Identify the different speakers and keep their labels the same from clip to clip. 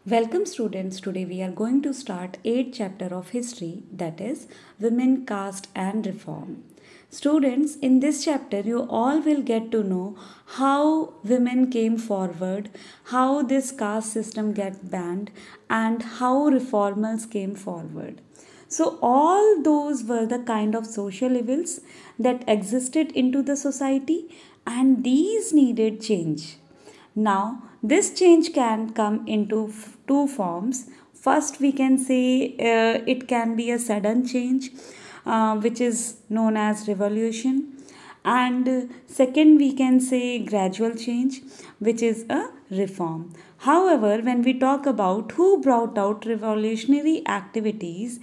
Speaker 1: Welcome students. Today we are going to start 8th chapter of history, that is women, caste and reform. Students, in this chapter you all will get to know how women came forward, how this caste system get banned and how reformers came forward. So all those were the kind of social evils that existed into the society and these needed change. Now, this change can come into two forms. First, we can say it can be a sudden change, which is known as revolution. And second, we can say gradual change, which is a reform. However, when we talk about who brought out revolutionary activities,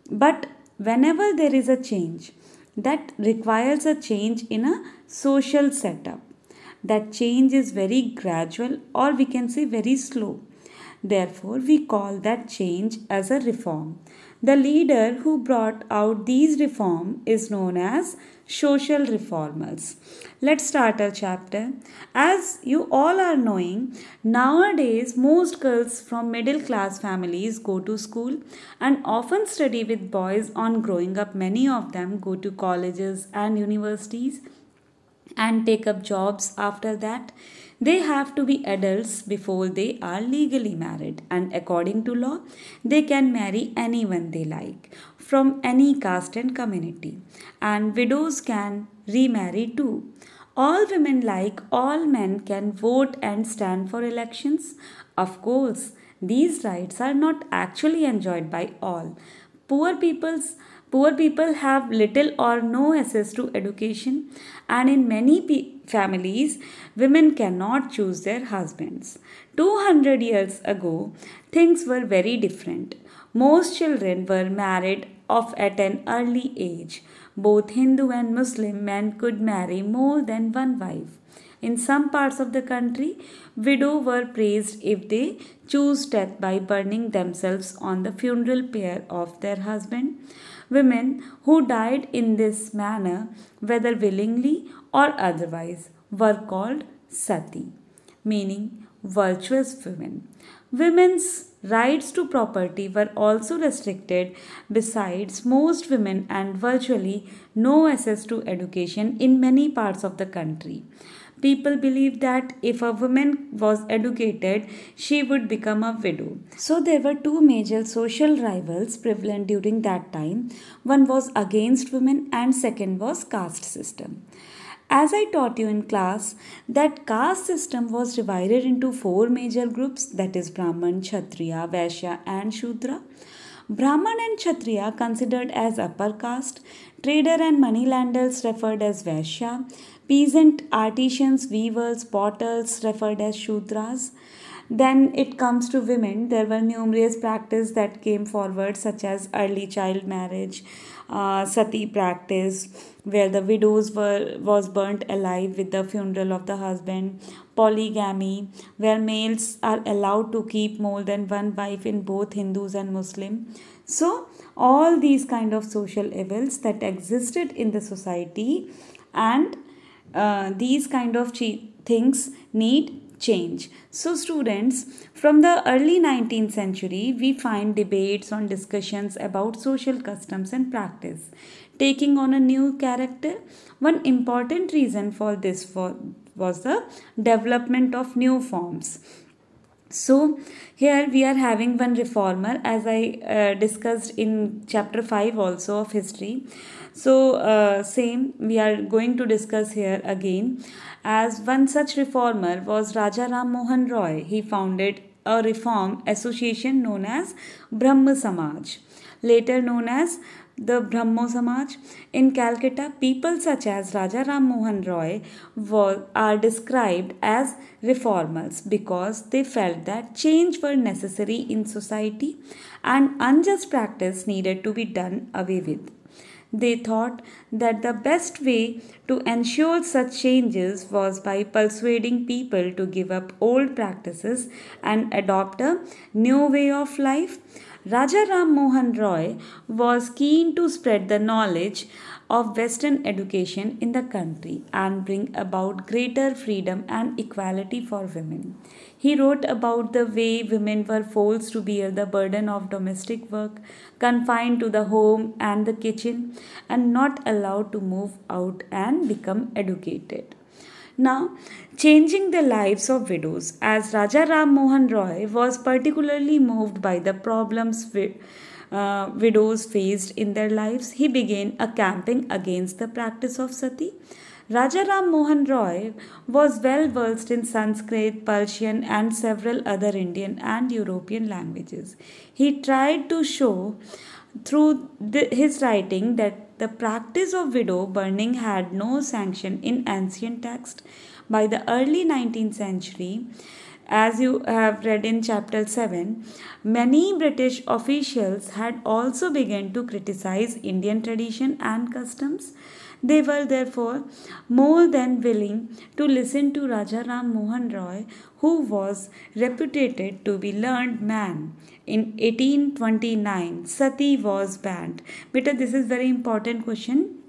Speaker 1: but whenever there is a change, that requires a change in a social setup. That change is very gradual or we can say very slow. Therefore, we call that change as a reform. The leader who brought out these reforms is known as social reformers. Let's start our chapter. As you all are knowing, nowadays most girls from middle class families go to school and often study with boys on growing up. Many of them go to colleges and universities and take up jobs after that. They have to be adults before they are legally married, and according to law, they can marry anyone they like from any caste and community, and widows can remarry too. All women, like all men, can vote and stand for elections. Of course, these rights are not actually enjoyed by all. Poor people's Poor people have little or no access to education, and in many families, women cannot choose their husbands. 200 years ago, things were very different. Most children were married off at an early age. Both Hindu and Muslim men could marry more than one wife. In some parts of the country, widows were praised if they chose death by burning themselves on the funeral pyre of their husband. Women who died in this manner, whether willingly or otherwise, were called sati, meaning virtuous women. Women's rights to property were also restricted. Besides, most women and virtually no access to education in many parts of the country. People believed that if a woman was educated, she would become a widow. So there were two major social rivals prevalent during that time. One was against women and second was caste system. As I taught you in class, that caste system was divided into four major groups, that is Brahman, Kshatriya, Vaishya and Shudra. Brahman and Kshatriya considered as upper caste, trader and moneylenders referred as Vaishya, peasant artisans, weavers, potters referred as Shudras. Then it comes to women. There were numerous practices that came forward, such as early child marriage, sati practice, where the widows was burnt alive with the funeral of the husband, polygamy, where males are allowed to keep more than one wife in both Hindus and Muslim. So all these kind of social evils that existed in the society, and these kind of things need change. So students, from the early 19th century, we find debates on discussions about social customs and practice taking on a new character. One important reason for this was the development of new forms. So here we are having one reformer, as I discussed in chapter 5 also of history. So same we are going to discuss here again. As one such reformer was Raja Ram Mohan Roy. He founded a reform association known as Brahma Samaj, later known as the Brahmo Samaj. In Calcutta, people such as Raja Ram Mohan Roy are described as reformers because they felt that change were necessary in society and unjust practice needed to be done away with. They thought that the best way to ensure such changes was by persuading people to give up old practices and adopt a new way of life. Raja Ram Mohan Roy was keen to spread the knowledge of Western education in the country and bring about greater freedom and equality for women. He wrote about the way women were forced to bear the burden of domestic work, confined to the home and the kitchen, and not allowed to move out and become educated. Now, changing the lives of widows, as Raja Ram Mohan Roy was particularly moved by the problems widows faced in their lives, he began a campaign against the practice of sati. Raja Ram Mohan Roy was well versed in Sanskrit, Persian, and several other Indian and European languages. He tried to show through his writing that the practice of widow burning had no sanction in ancient text. By the early 19th century, as you have read in chapter 7, many British officials had also begun to criticize Indian tradition and customs. They were therefore more than willing to listen to Raja Ram Mohan Roy, who was reputed to be learned man. In 1829, sati was banned. Beta, this is very important question.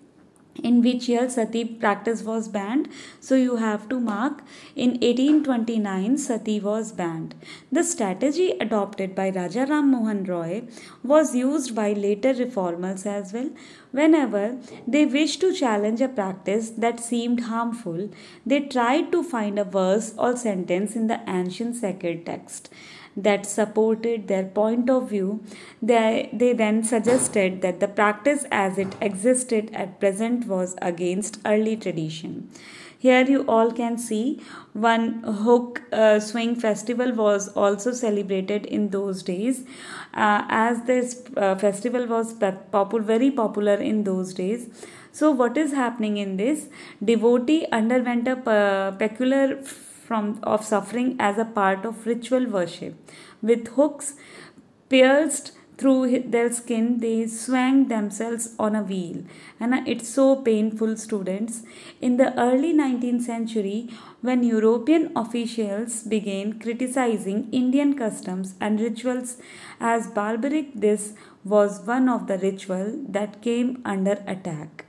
Speaker 1: In which year sati practice was banned? So you have to mark in 1829 sati was banned. The strategy adopted by Raja Ram Mohan Roy was used by later reformers as well. Whenever they wished to challenge a practice that seemed harmful, they tried to find a verse or sentence in the ancient sacred text that supported their point of view. They then suggested that the practice as it existed at present was against early tradition. Here you all can see one hook swing festival was also celebrated in those days. As this festival was very popular in those days. So what is happening in this? Devotee underwent a peculiar of suffering as a part of ritual worship. With hooks pierced through their skin, they swung themselves on a wheel. And it's so painful, students. In the early 19th century, when European officials began criticizing Indian customs and rituals as barbaric, this was one of the rituals that came under attack.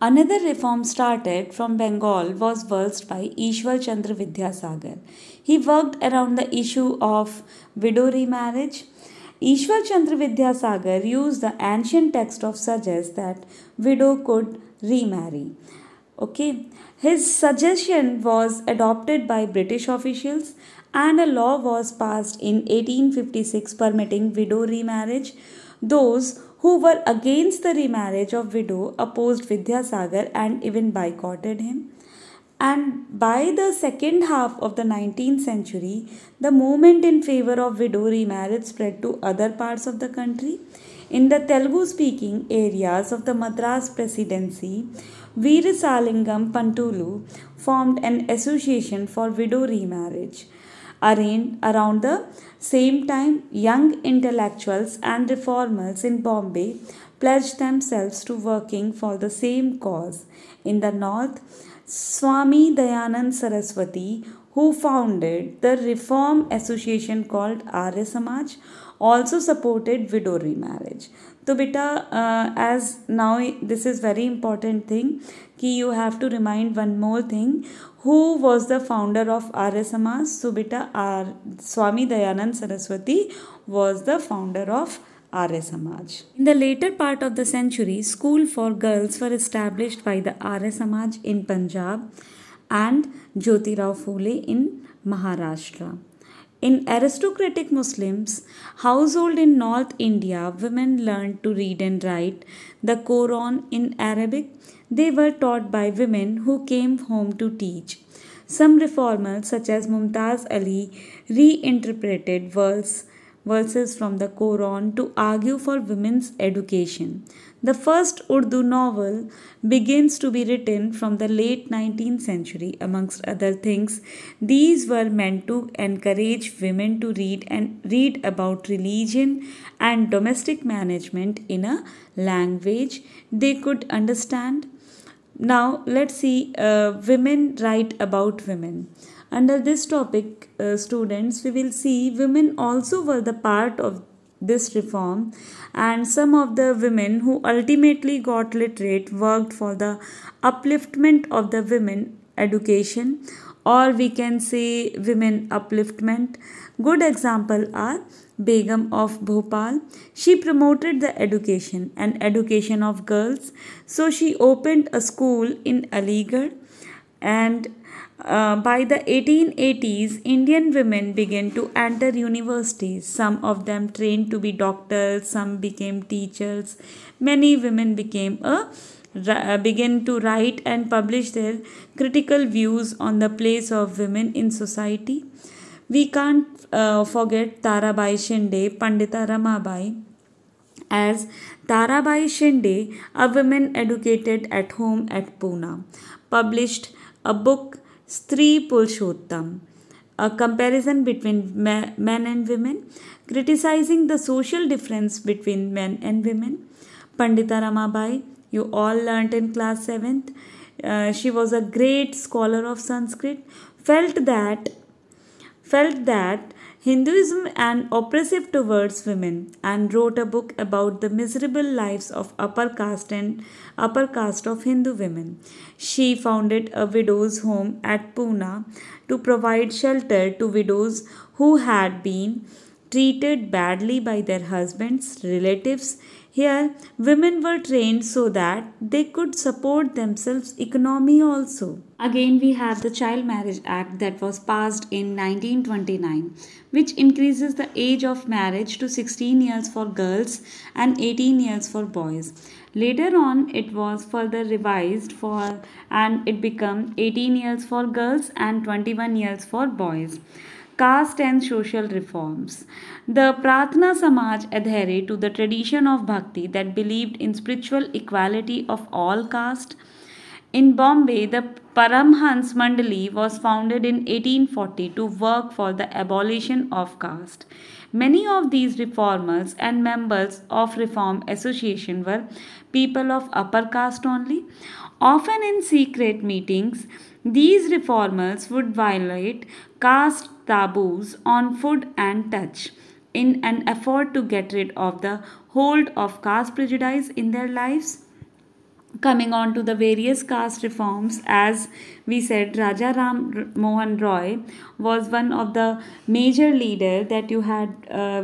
Speaker 1: Another reform started from Bengal was versed by Ishwar Chandra Vidyasagar. He worked around the issue of widow remarriage. Ishwar Chandra Vidyasagar used the ancient text of suggest that widow could remarry. Okay, his suggestion was adopted by British officials and a law was passed in 1856 permitting widow remarriage. Those who were against the remarriage of widow opposed Vidyasagar and even boycotted him. And by the second half of the 19th century, the movement in favor of widow remarriage spread to other parts of the country. In the Telugu speaking areas of the Madras Presidency, Veerasalingam Pantulu formed an association for widow remarriage. Around the same time, young intellectuals and reformers in Bombay pledged themselves to working for the same cause. In the north, Swami Dayanand Saraswati, who founded the reform association called Arya Samaj, also supported widow remarriage. So beta, as now this is very important thing कि you have to remind one more thing. Who was the founder of Arya Samaj? So beta, Swami Dayanand Saraswati was the founder of Arya Samaj. In the later part of the century, school for girls were established by the Arya Samaj in Punjab and Jyotirao Phule in Maharashtra. In aristocratic Muslims household in North India, women learned to read and write the Quran in Arabic. They were taught by women who came home to teach. Some reformers such as Mumtaz Ali reinterpreted verses from the Quran to argue for women's education. The first Urdu novel begins to be written from the late 19th century. Amongst other things, these were meant to encourage women to read about religion and domestic management in a language they could understand. Now, let's see women write about women. Under this topic, students, we will see women also were the part of this reform, and some of the women who ultimately got literate worked for the upliftment of the women education, or we can say women upliftment. Good example are Begum of Bhopal. She promoted the education and education of girls, so she opened a school in Aligarh. And by the 1880s, Indian women began to enter universities. Some of them trained to be doctors, some became teachers. Many women began to write and publish their critical views on the place of women in society. We can't forget Tarabai Shinde, Pandita Ramabai, as Tarabai Shinde, a woman educated at home at Pune, published a book Stri Pulshottam, a comparison between men and women, criticizing the social difference between men and women. Pandita Ramabai, you all learnt in class 7th. She was a great scholar of Sanskrit, felt that Hinduism and oppressive towards women, and wrote a book about the miserable lives of upper caste of Hindu women. She founded a widows' home at Pune to provide shelter to widows who had been treated badly by their husbands, relatives. Here, women were trained so that they could support themselves economy also. Again, we have the Child Marriage Act that was passed in 1929, which increases the age of marriage to 16 years for girls and 18 years for boys. Later on, it was further revised for and it became 18 years for girls and 21 years for boys. Caste and social reforms. The Pratna Samaj adhered to the tradition of bhakti that believed in spiritual equality of all caste. In Bombay, the Paramhans Mandali was founded in 1840 to work for the abolition of caste. Many of these reformers and members of Reform Association were people of upper caste only. Often in secret meetings, these reformers would violate caste taboos on food and touch in an effort to get rid of the hold of caste prejudice in their lives. Coming on to the various caste reforms, as we said, Raja Ram Mohan Roy was one of the major leader that you had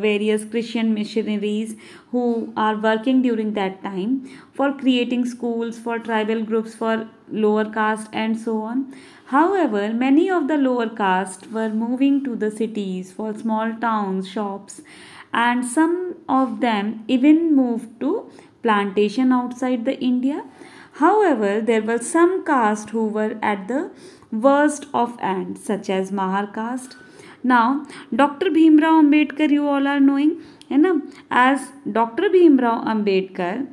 Speaker 1: various Christian missionaries who are working during that time for creating schools for tribal groups for lower caste and so on. However, many of the lower caste were moving to the cities for small towns, shops, and some of them even moved to plantation outside the India. However, there were some caste who were at the worst of end, such as Mahar caste. Now, Dr. Bhimrao Ambedkar, you all are knowing, as Dr. Bhimrao Ambedkar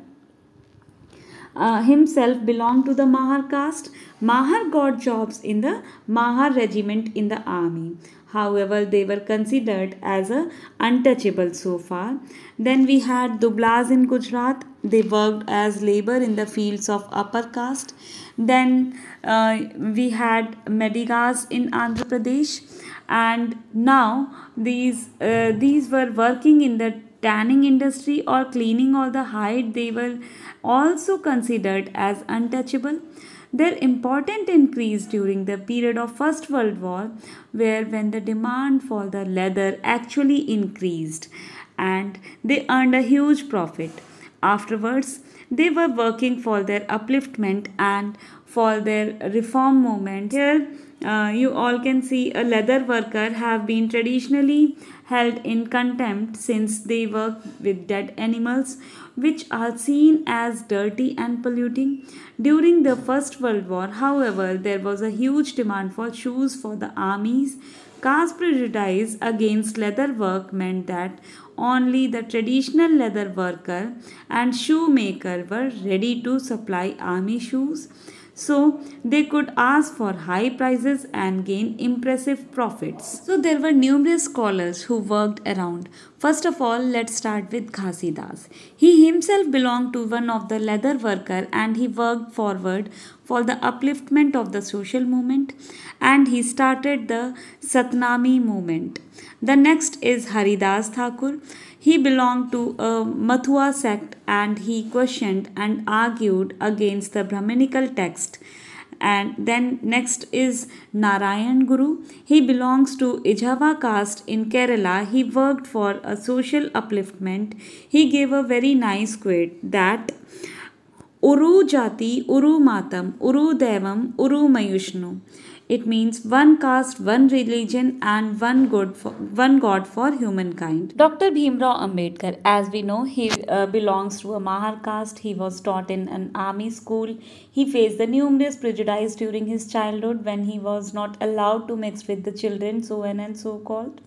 Speaker 1: himself belonged to the Mahar caste. Mahar got jobs in the Mahar regiment in the army. However, they were considered as a untouchable so far. Then we had Dublas in Gujarat. They worked as labor in the fields of upper caste. Then we had Medigas in Andhra Pradesh, and now these were working in the tanning industry or cleaning all the hide. They were also considered as untouchable. Their importance increased during the period of First World War, where when the demand for the leather actually increased and they earned a huge profit. Afterwards, they were working for their upliftment and for their reform movement. Here, you all can see a leather worker have been traditionally held in contempt since they work with dead animals, which are seen as dirty and polluting. During the First World War, however, there was a huge demand for shoes for the armies. Caste prejudice against leather work meant that only the traditional leather worker and shoemaker were ready to supply army shoes, so they could ask for high prices and gain impressive profits. So there were numerous scholars who worked around. First of all, let's start with Ghasidas. He himself belonged to one of the leather worker and he worked forward for the upliftment of the social movement, and he started the Satnami movement. The next is Haridas Thakur. He belonged to a Mathua sect and he questioned and argued against the Brahminical text. And then next is Narayan Guru. He belongs to Ijava caste in Kerala. He worked for a social upliftment. He gave a very nice quote that Uru Jati, Uru Matam, Uru Devam, Uru Mayushnu. It means one caste, one religion, and one God for humankind. Dr. Bhimrao Ambedkar, as we know, he belongs to a Mahar caste. He was taught in an army school. He faced the numerous prejudice during his childhood when he was not allowed to mix with the children, so on and so called.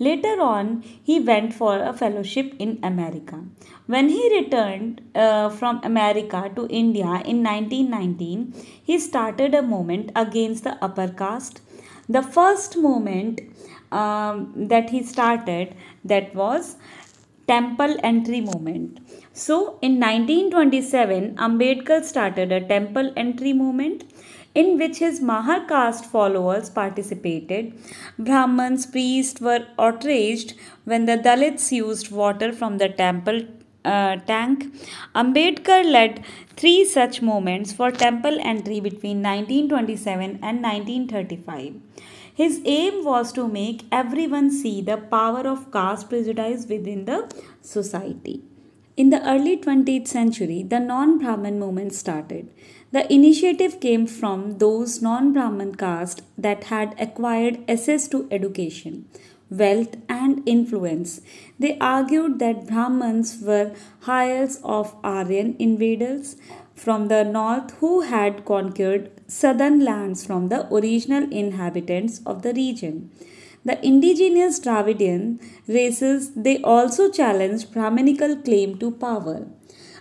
Speaker 1: Later on, he went for a fellowship in America. When he returned from America to India in 1919, he started a movement against the upper caste. The first movement that he started, that was temple entry movement. So in 1927, Ambedkar started a temple entry movement in which his Mahar caste followers participated. Brahmins, priests were outraged when the Dalits used water from the temple tank. Ambedkar led three such movements for temple entry between 1927 and 1935. His aim was to make everyone see the power of caste prejudice within the society. In the early 20th century, the non Brahmin movement started. The initiative came from those non Brahmin caste that had acquired access to education, wealth, and influence. They argued that Brahmins were heirs of Aryan invaders from the north who had conquered southern lands from the original inhabitants of the region. The indigenous Dravidian races, they also challenged Brahminical claim to power.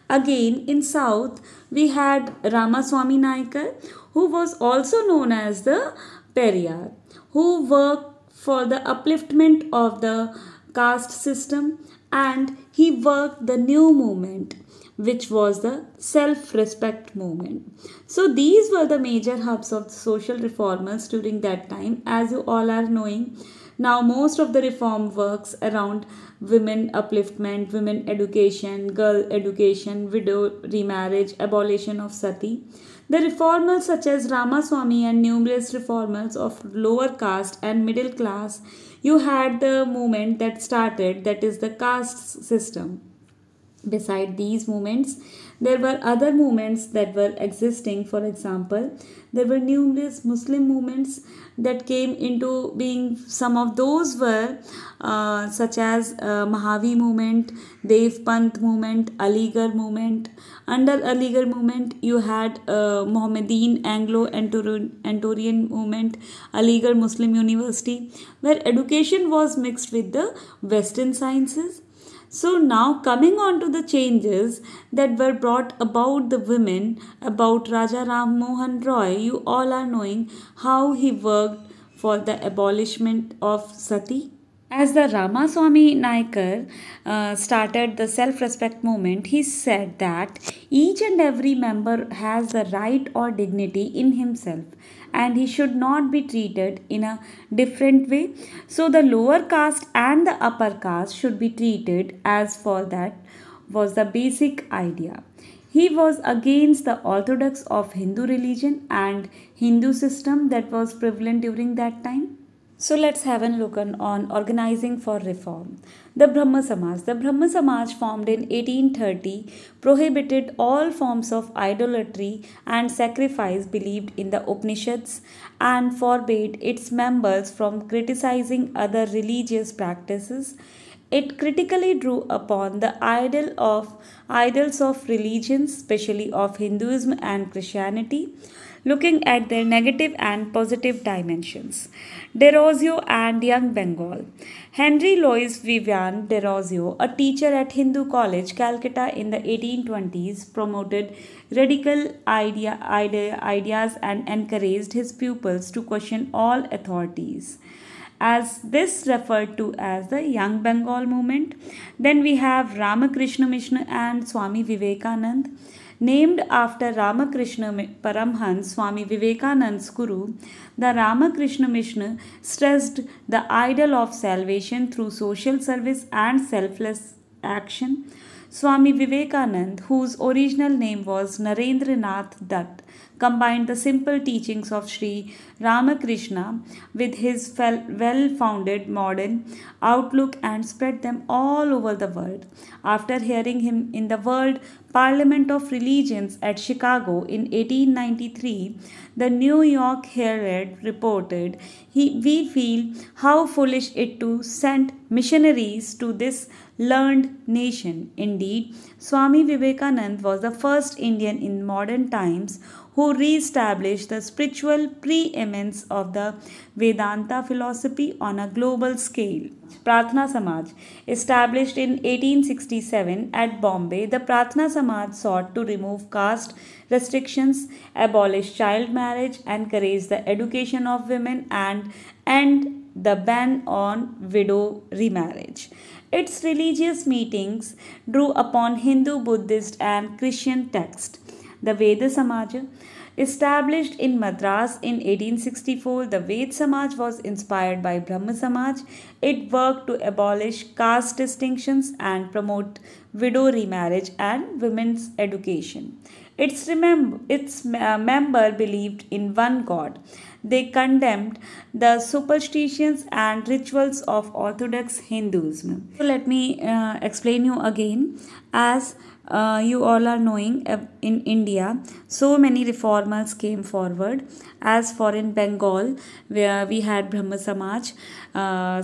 Speaker 1: Again, in South, we had Ramaswamy Naikar, who was also known as the Periyar, who worked for the upliftment of the caste system, and he worked the new movement, which was the self-respect movement. So these were the major hubs of social reformers during that time, as you all are knowing. Now most of the reform works around women upliftment, women education, girl education, widow remarriage, abolition of sati. The reformers such as Ramaswamy and numerous reformers of lower caste and middle class, you had the movement that started, that is the caste system. Beside these movements, there were other movements that were existing. For example, there were numerous Muslim movements that came into being. Some of those were such as Mahavi movement, Dev Panth movement, Aligarh movement. Under Aligarh movement, you had Mohammedan Anglo-Antorian movement, Aligarh Muslim University, where education was mixed with the Western sciences. So now coming on to the changes that were brought about the women, about Raja Ram Mohan Roy, you all are knowing how he worked for the abolishment of sati. As the Ramaswamy Naikar started the self-respect movement, he said that each and every member has the right or dignity in himself and he should not be treated in a different way. So the lower caste and the upper caste should be treated as for that was the basic idea. He was against the orthodox of Hindu religion and Hindu system that was prevalent during that time. So let's have a look on organizing for reform. The Brahma Samaj. The Brahma Samaj formed in 1830 prohibited all forms of idolatry and sacrifice believed in the Upanishads and forbade its members from criticizing other religious practices. It critically drew upon the idols of religions, especially of Hinduism and Christianity, looking at their negative and positive dimensions. Derozio and Young Bengal. Henry Louis Vivian Derozio, a teacher at Hindu College, Calcutta in the 1820s, promoted radical ideas and encouraged his pupils to question all authorities, as this referred to as the Young Bengal movement. Then we have Ramakrishna Mission and Swami Vivekanand. Named after Ramakrishna Paramhans, Swami Vivekananda's guru, the Ramakrishna Mission stressed the ideal of salvation through social service and selfless action. Swami Vivekananda, whose original name was Narendranath Dutt, combined the simple teachings of Sri Ramakrishna with his well founded modern outlook and spread them all over the world. After hearing him in the World Parliament of Religions at Chicago in 1893, the New York Herald reported, "We feel how foolish it to send missionaries to this learned nation." Indeed, Swami Vivekananda was the first Indian in modern times who re-established the spiritual preeminence of the Vedanta philosophy on a global scale. Pratna Samaj. Established in 1867 at Bombay, the Pratna Samaj sought to remove caste restrictions, abolish child marriage, encourage the education of women, and end the ban on widow remarriage. Its religious meetings drew upon Hindu, Buddhist, and Christian texts. The Veda Samaj. Established in Madras in 1864, the Ved Samaj was inspired by Brahma Samaj. It worked to abolish caste distinctions and promote widow remarriage and women's education. Its member believed in one God. They condemned the superstitions and rituals of Orthodox Hinduism. So let me explain you again. As you all are knowing, in India, so many reformers came forward. As for in Bengal, where we had Brahma Samaj,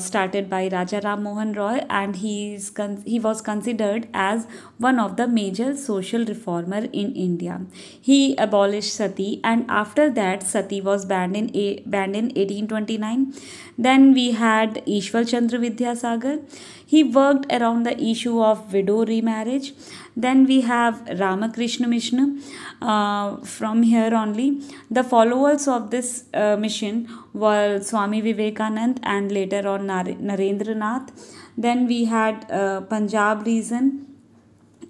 Speaker 1: started by Raja Ram Mohan Roy, and he was considered as one of the major social reformer in India. He abolished sati, and after that sati was banned in 1829. Then we had Ishwar Chandra Vidyasagar. He worked around the issue of widow remarriage. Then we have Ramakrishna Mission. From here only, the followers of this mission were Swami Vivekananda and later on Narendranath. Then we had Punjab region.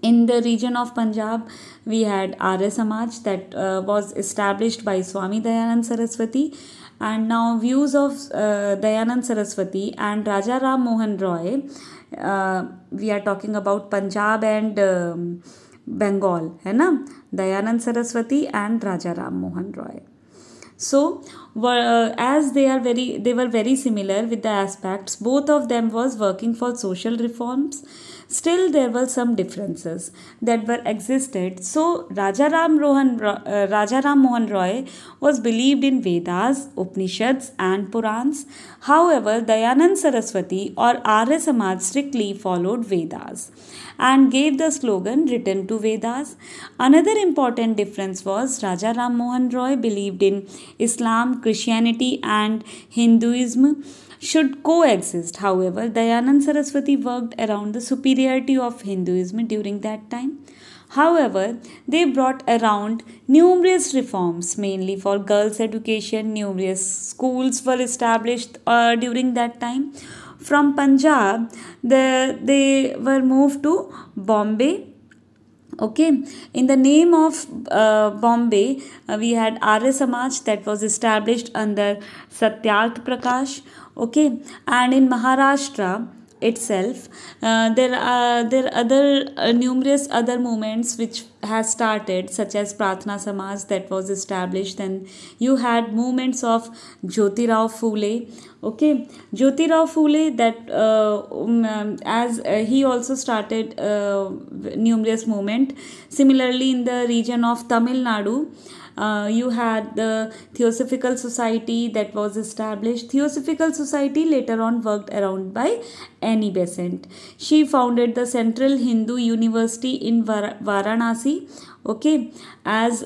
Speaker 1: In the region of Punjab, we had Arya Samaj that was established by Swami Dayanand Saraswati. And now views of Dayanand Saraswati and Raja Ram Mohan Roy. We are talking about Punjab and Bengal, है ना? Dayanand Saraswati and Raja Ram Mohan Roy. So, as they were very similar with the aspects. Both of them was working for social reforms. Still, there were some differences that were existed. So, Raja Ram Mohan Roy was believed in Vedas, Upanishads, and Purans. However, Dayanand Saraswati or Arya Samaj strictly followed Vedas and gave the slogan "Written to Vedas." Another important difference was Raja Ram Mohan Roy believed in Islam, Christianity, and Hinduism should coexist. However, Dayanand Saraswati worked around the superiority of Hinduism during that time. However, they brought around numerous reforms, mainly for girls' education. Numerous schools were established during that time. From Punjab, they were moved to Bombay. Okay, in the name of Bombay, we had Arya Samaj that was established under Satyarth Prakash. Okay, and in Maharashtra itself, there are numerous other movements which has started, such as Pratna Samaj that was established. Then you had movements of Jyotirao Phule. Okay, Jyotirao Phule that as he also started numerous movement. Similarly, in the region of Tamil Nadu, you had the Theosophical Society that was established. Theosophical Society later on worked around by Annie Besant. She founded the Central Hindu University in Varanasi. Okay, as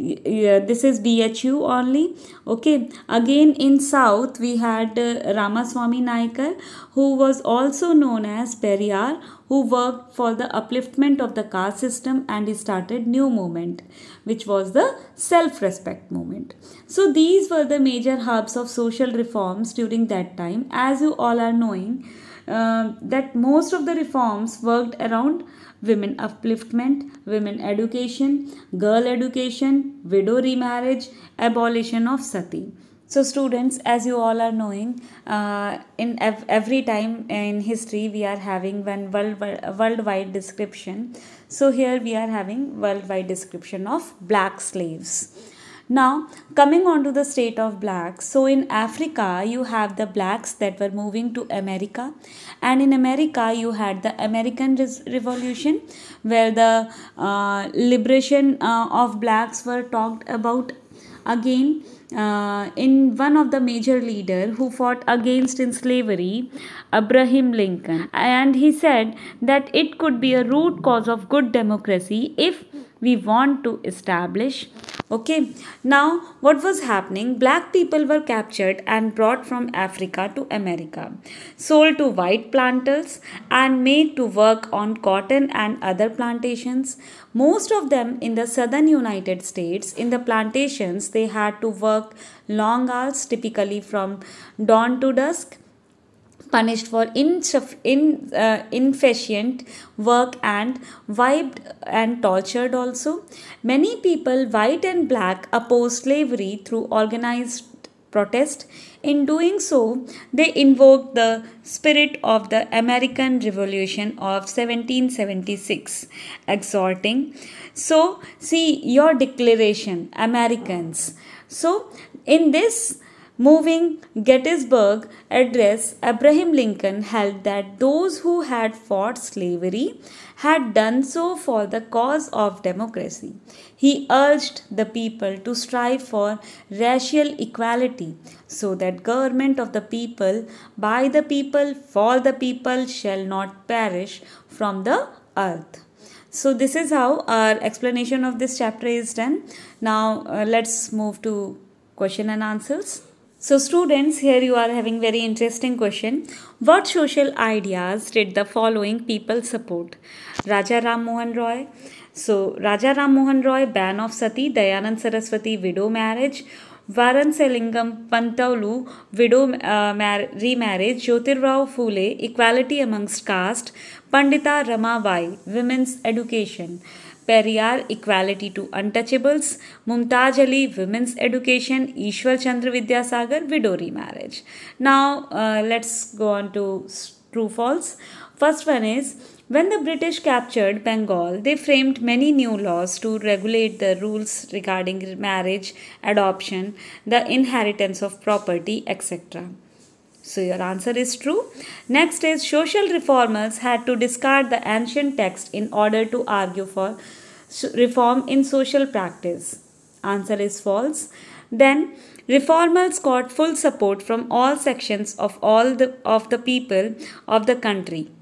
Speaker 1: this is BHU only. Okay, again in South we had Ramaswamy Naikar, who was also known as Periyar, who worked for the upliftment of the caste system, and he started new movement, which was the self-respect movement. So these were the major hubs of social reforms during that time. As you all are knowing, that most of the reforms worked around women upliftment, women education, girl education, widow remarriage, abolition of sati. So students, as you all are knowing, in every time in history we are having one worldwide description. So here we are having worldwide description of black slaves. Now, coming on to the state of blacks. So, in Africa, you have the blacks that were moving to America, and in America, you had the American Revolution, where the liberation of blacks were talked about again. In one of the major leader who fought against in slavery, Abraham Lincoln, and he said that it could be a root cause of good democracy if we want to establish. Okay, now what was happening? Black people were captured and brought from Africa to America, sold to white planters, and made to work on cotton and other plantations. Most of them in the southern United States. In the plantations, they had to work long hours, typically from dawn to dusk, punished for inefficient work, and wiped and tortured also. Many people, white and black, opposed slavery through organized protest. In doing so, they invoked the spirit of the American Revolution of 1776, exhorting. So, see your declaration, Americans. So, in this moving Gettysburg Address, Abraham Lincoln held that those who had fought slavery had done so for the cause of democracy. He urged the people to strive for racial equality, so that government of the people, by the people, for the people shall not perish from the earth. So this is how our explanation of this chapter is done. Now let's move to question and answers. So students, here you are having very interesting question. What social ideas did the following people support? Raja Ram Mohan Roy. So Raja Ram Mohan Roy, ban of sati. Dayanand Saraswati, widow marriage. Varanselingam Pantavlu, widow remarriage. Jyotirrao Phule, equality amongst caste. Pandita Ramabai, women's education. Periyar, equality to untouchables. Mumtaz Ali, women's education. Ishwar Chandra Vidyasagar, widow remarriage. Now let's go on to true false. First one is, when the British captured Bengal, they framed many new laws to regulate the rules regarding marriage, adoption, the inheritance of property, etc. So your answer is true. Next is, social reformers had to discard the ancient text in order to argue for reform in social practice. Answer is false. Then reformers got full support from all sections of the people of the country.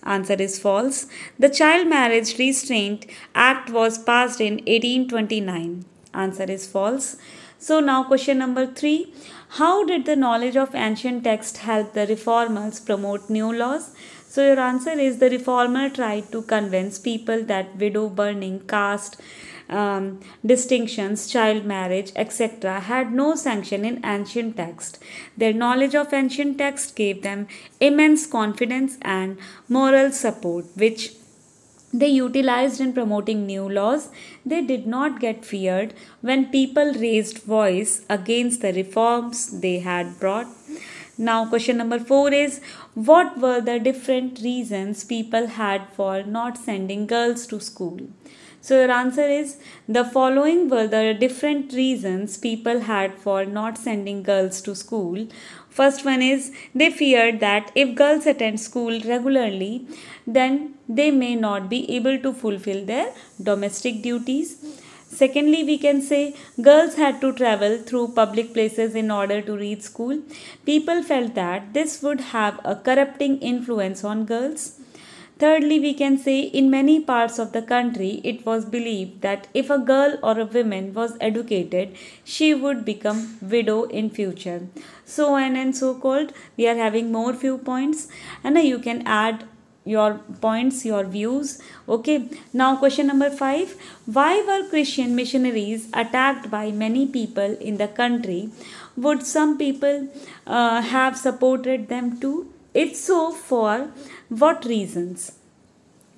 Speaker 1: Answer is false. The Child Marriage Restraint Act was passed in 1829. Answer is false. So now question number 3. How did the knowledge of ancient text help the reformers promote new laws? So your answer is, the reformer tried to convince people that widow burning, caste distinctions, child marriage, etc. had no sanction in ancient text. Their knowledge of ancient text gave them immense confidence and moral support, which they utilized in promoting new laws. They did not get feared when people raised voice against the reforms they had brought. Now question number 4 is, what were the different reasons people had for not sending girls to school? So your answer is, the following were the different reasons people had for not sending girls to school. First one is, they feared that if girls attend school regularly, then they may not be able to fulfill their domestic duties. Secondly, we can say girls had to travel through public places in order to reach school. People felt that this would have a corrupting influence on girls. Thirdly, we can say in many parts of the country, it was believed that if a girl or a woman was educated, she would become widow in future. So on and so called, we are having more few points, and you can add your points, your views. Okay, now question number 5. Why were Christian missionaries attacked by many people in the country? Would some people have supported them too? If so, for what reasons?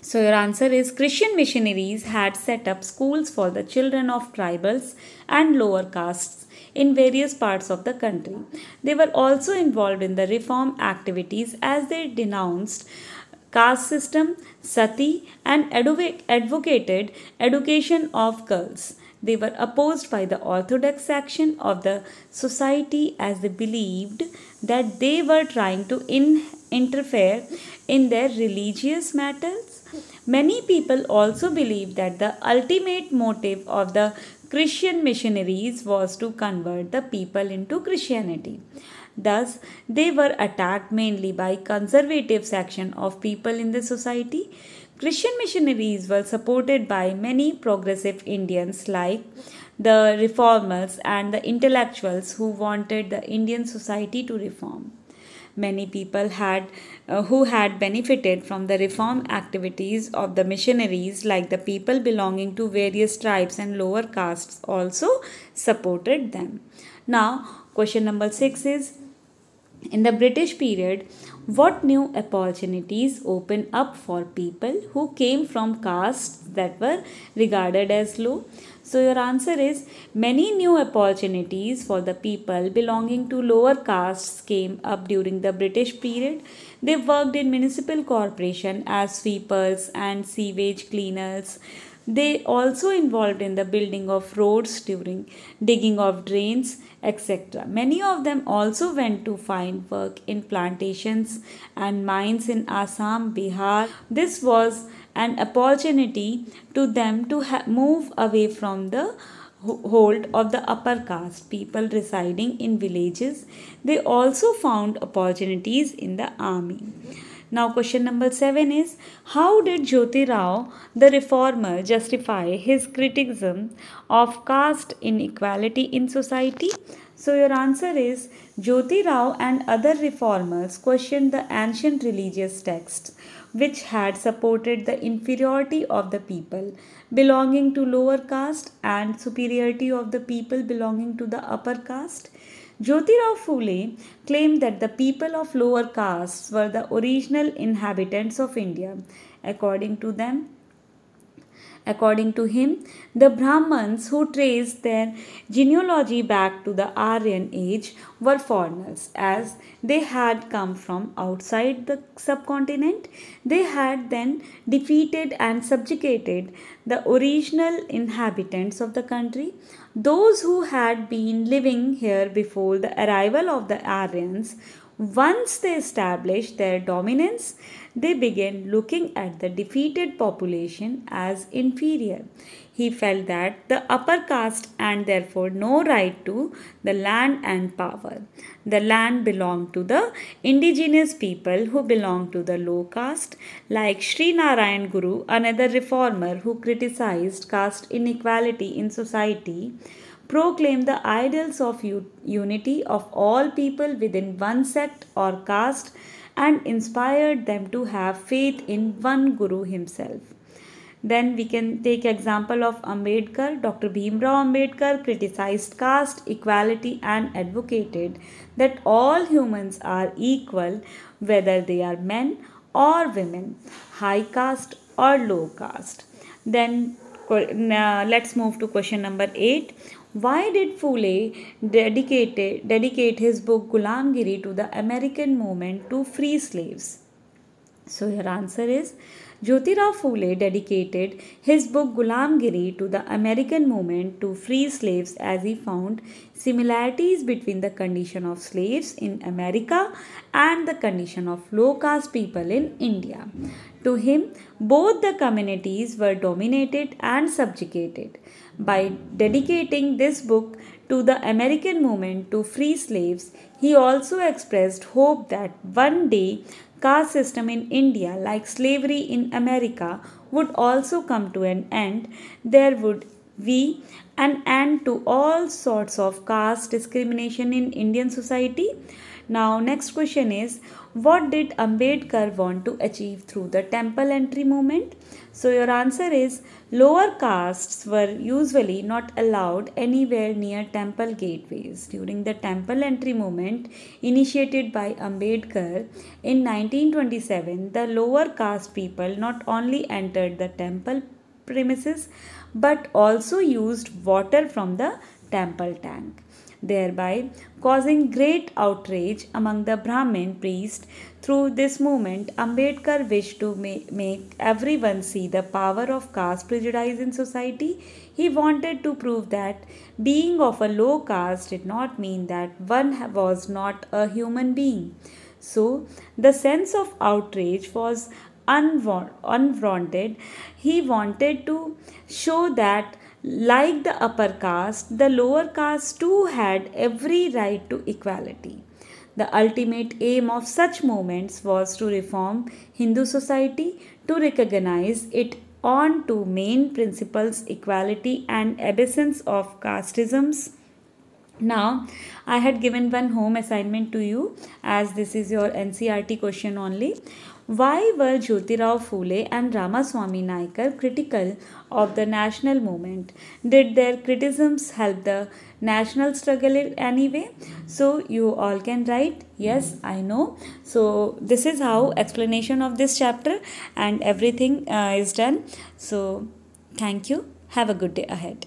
Speaker 1: So, your answer is Christian missionaries had set up schools for the children of tribals and lower castes in various parts of the country. They were also involved in the reform activities as they denounced caste system, sati, and advocated education of girls. They were opposed by the orthodox section of the society as they believed that they were trying to interfere in their religious matters. Many people also believed that the ultimate motive of the Christian missionaries was to convert the people into Christianity. Thus, they were attacked mainly by conservative section of people in the society. Christian missionaries were supported by many progressive Indians like the reformers and the intellectuals who wanted the Indian society to reform. Many people who had benefited from the reform activities of the missionaries, like the people belonging to various tribes and lower castes, also supported them. Now, question number 6 is, in the British period, what new opportunities opened up for people who came from castes that were regarded as low? So, your answer is many new opportunities for the people belonging to lower castes came up during the British period. They worked in municipal corporation as sweepers and sewage cleaners. They also involved in the building of roads, during digging of drains, etc. Many of them also went to find work in plantations and mines in Assam, Bihar. This was an opportunity to them to move away from the hold of the upper caste people residing in villages. They also found opportunities in the army. Now, question number 7 is, how did Jyoti Rao, the reformer, justify his criticism of caste inequality in society? So, your answer is Jyoti Rao and other reformers questioned the ancient religious texts which had supported the inferiority of the people belonging to lower caste and superiority of the people belonging to the upper caste. Jyotirao Phule claimed that the people of lower castes were the original inhabitants of India. According to them, According to him, the Brahmins who traced their genealogy back to the Aryan age were foreigners, as they had come from outside the subcontinent. They had then defeated and subjugated the original inhabitants of the country. Those who had been living here before the arrival of the Aryans, once they established their dominance, they began looking at the defeated population as inferior. He felt that the upper caste and therefore no right to the land and power. The land belonged to the indigenous people who belonged to the low caste, like Sri Narayan Guru, another reformer who criticized caste inequality in society, proclaimed the ideals of unity of all people within one sect or caste, and inspired them to have faith in one Guru himself. Then we can take example of Ambedkar. Dr. Bhimrao Ambedkar criticized caste equality and advocated that all humans are equal, whether they are men or women, high caste or low caste. Then let's move to question number 8. Why did Phule dedicate his book Gulamgiri to the American movement to free slaves? So your answer is Jyotirao Phule dedicated his book Gulamgiri to the American movement to free slaves, as he found similarities between the condition of slaves in America and the condition of low caste people in India. To him, both the communities were dominated and subjugated. By dedicating this book to the American movement to free slaves, he also expressed hope that one day caste system in India, like slavery in America, would also come to an end. There would be an end to all sorts of caste discrimination in Indian society. Now, next question is, What did Ambedkar want to achieve through the temple entry movement? So your answer is lower castes were usually not allowed anywhere near temple gateways. During the temple entry movement initiated by Ambedkar in 1927, the lower caste people not only entered the temple premises but also used water from the temple tank, thereby causing great outrage among the Brahmin priests. Through this movement, Ambedkar wished to make everyone see the power of caste prejudice in society. He wanted to prove that being of a low caste did not mean that one was not a human being. So, the sense of outrage was unwarranted. He wanted to show that, like the upper caste, the lower caste too had every right to equality. The ultimate aim of such movements was to reform Hindu society, to recognize it on two main principles, equality and absence of casteisms. Now, I had given one home assignment to you, as this is your NCRT question only. Why were Jyotirao Phule and Ramaswamy Naikar critical of the national movement? Did their criticisms help the national struggle in any way? So you all can write yes, I know. So this is how explanation of this chapter and everything is done. So thank you. Have a good day ahead.